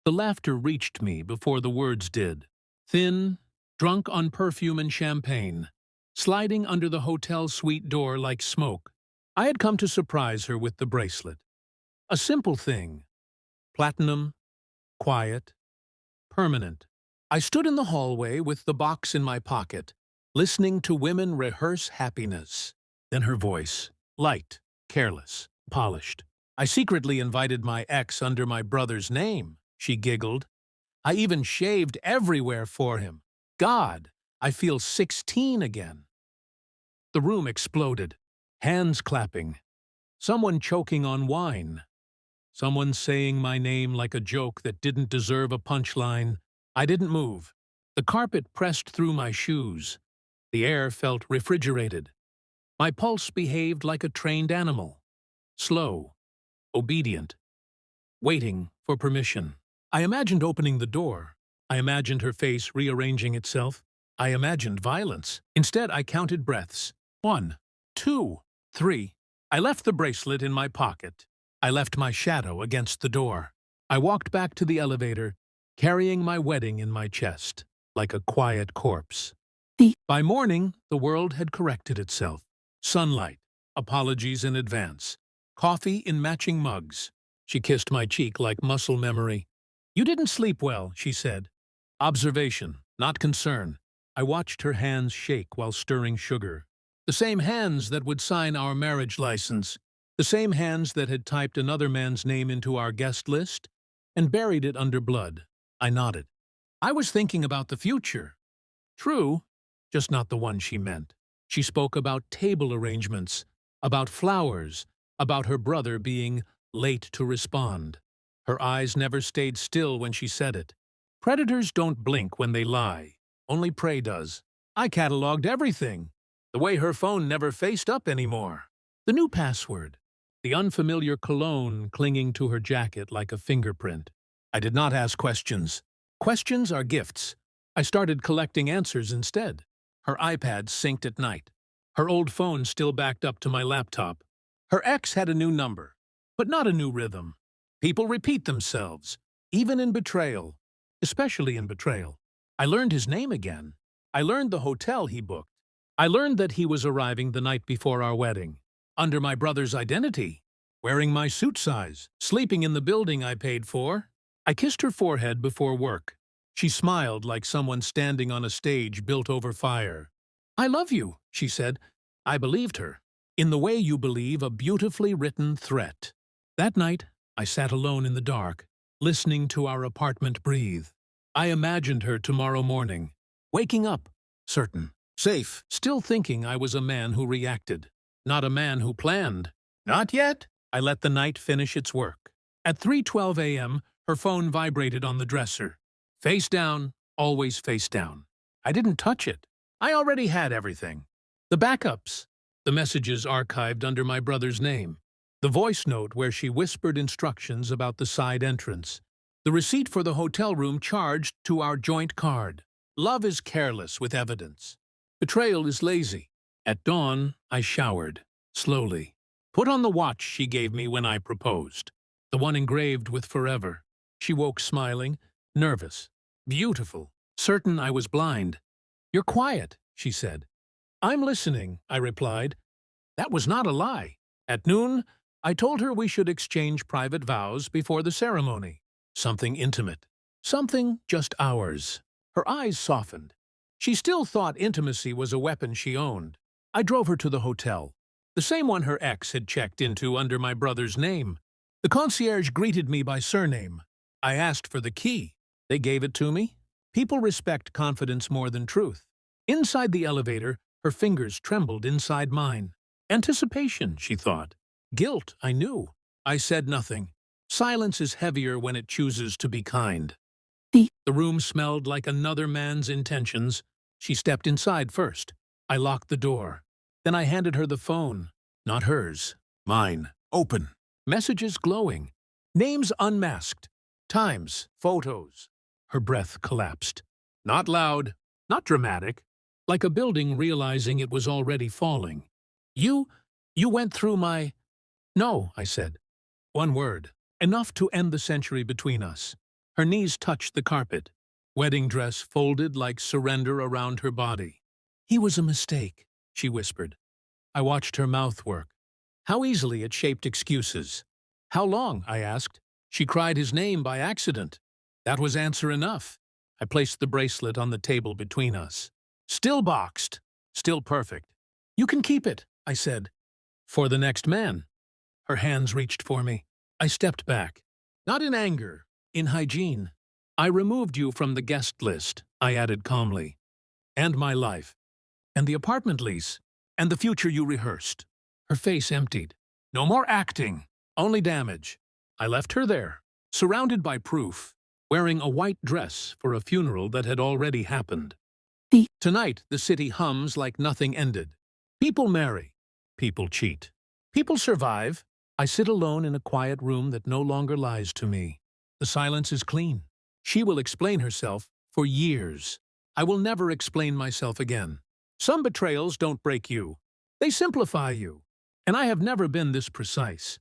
The laughter reached me before the words did. Thin, drunk on perfume and champagne, sliding under the hotel suite door like smoke. I had come to surprise her with the bracelet. A simple thing. Platinum, quiet, permanent. I stood in the hallway with the box in my pocket, listening to women rehearse happiness. Then her voice, light, careless, polished. I secretly invited my ex under my brother's name, she giggled. I even shaved everywhere for him. God, I feel 16 again. The room exploded. Hands clapping. Someone choking on wine. Someone saying my name like a joke that didn't deserve a punchline. I didn't move. The carpet pressed through my shoes. The air felt refrigerated. My pulse behaved like a trained animal. Slow, obedient, waiting for permission. I imagined opening the door. I imagined her face rearranging itself. I imagined violence. Instead, I counted breaths. 1, 2, 3. I left the bracelet in my pocket. I left my shadow against the door. I walked back to the elevator, carrying my wedding in my chest, like a quiet corpse. By morning, the world had corrected itself. Sunlight, apologies in advance, coffee in matching mugs. She kissed my cheek like muscle memory. "You didn't sleep well," she said. Observation, not concern. I watched her hands shake while stirring sugar. The same hands that would sign our marriage license. The same hands that had typed another man's name into our guest list and buried it under blood. I nodded. I was thinking about the future. True, just not the one she meant. She spoke about table arrangements, about flowers, about her brother being late to respond. Her eyes never stayed still when she said it. Predators don't blink when they lie. Only prey does. I cataloged everything. The way her phone never faced up anymore. The new password. The unfamiliar cologne clinging to her jacket like a fingerprint. I did not ask questions. Questions are gifts. I started collecting answers instead. Her iPad synced at night. Her old phone still backed up to my laptop. Her ex had a new number, but not a new rhythm. People repeat themselves, even in betrayal, especially in betrayal. I learned his name again. I learned the hotel he booked. I learned that he was arriving the night before our wedding, under my brother's identity, wearing my suit size, sleeping in the building I paid for. I kissed her forehead before work. She smiled like someone standing on a stage built over fire. "I love you," she said. I believed her, in the way you believe a beautifully written threat. That night, I sat alone in the dark, listening to our apartment breathe. I imagined her tomorrow morning, waking up, certain, safe, still thinking I was a man who reacted, not a man who planned. Not yet. I let the night finish its work. At 3:12 a.m., her phone vibrated on the dresser. Face down, always face down. I didn't touch it. I already had everything. The backups, the messages archived under my brother's name, the voice note where she whispered instructions about the side entrance, the receipt for the hotel room charged to our joint card. Love is careless with evidence. Betrayal is lazy. At dawn, I showered, slowly. Put on the watch she gave me when I proposed, the one engraved with forever. She woke smiling, nervous, beautiful, certain I was blind. "You're quiet," she said. "I'm listening," I replied. That was not a lie. At noon, I told her we should exchange private vows before the ceremony. Something intimate. Something just ours. Her eyes softened. She still thought intimacy was a weapon she owned. I drove her to the hotel, the same one her ex had checked into under my brother's name. The concierge greeted me by surname. I asked for the key. They gave it to me. People respect confidence more than truth. Inside the elevator, her fingers trembled inside mine. Anticipation, she thought. Guilt, I knew. I said nothing. Silence is heavier when it chooses to be kind. The room smelled like another man's intentions. She stepped inside first. I locked the door. Then I handed her the phone. Not hers. Mine. Open. Messages glowing. Names unmasked. Times. Photos. Her breath collapsed. Not loud. Not dramatic. Like a building realizing it was already falling. You went through my... No, I said. One word. Enough to end the century between us. Her knees touched the carpet, wedding dress folded like surrender around her body. "He was a mistake," she whispered. I watched her mouth work. How easily it shaped excuses. "How long?" I asked. She cried his name by accident. That was answer enough. I placed the bracelet on the table between us. "Still boxed. Still perfect. You can keep it," I said. "For the next man." Her hands reached for me. I stepped back. Not in anger, in hygiene. "I removed you from the guest list," I added calmly. "And my life. And the apartment lease. And the future you rehearsed." Her face emptied. "No more acting. Only damage." I left her there, surrounded by proof, wearing a white dress for a funeral that had already happened. Tonight, the city hums like nothing ended. People marry. People cheat. People survive. I sit alone in a quiet room that no longer lies to me. The silence is clean. She will explain herself for years. I will never explain myself again. Some betrayals don't break you. They simplify you. And I have never been this precise.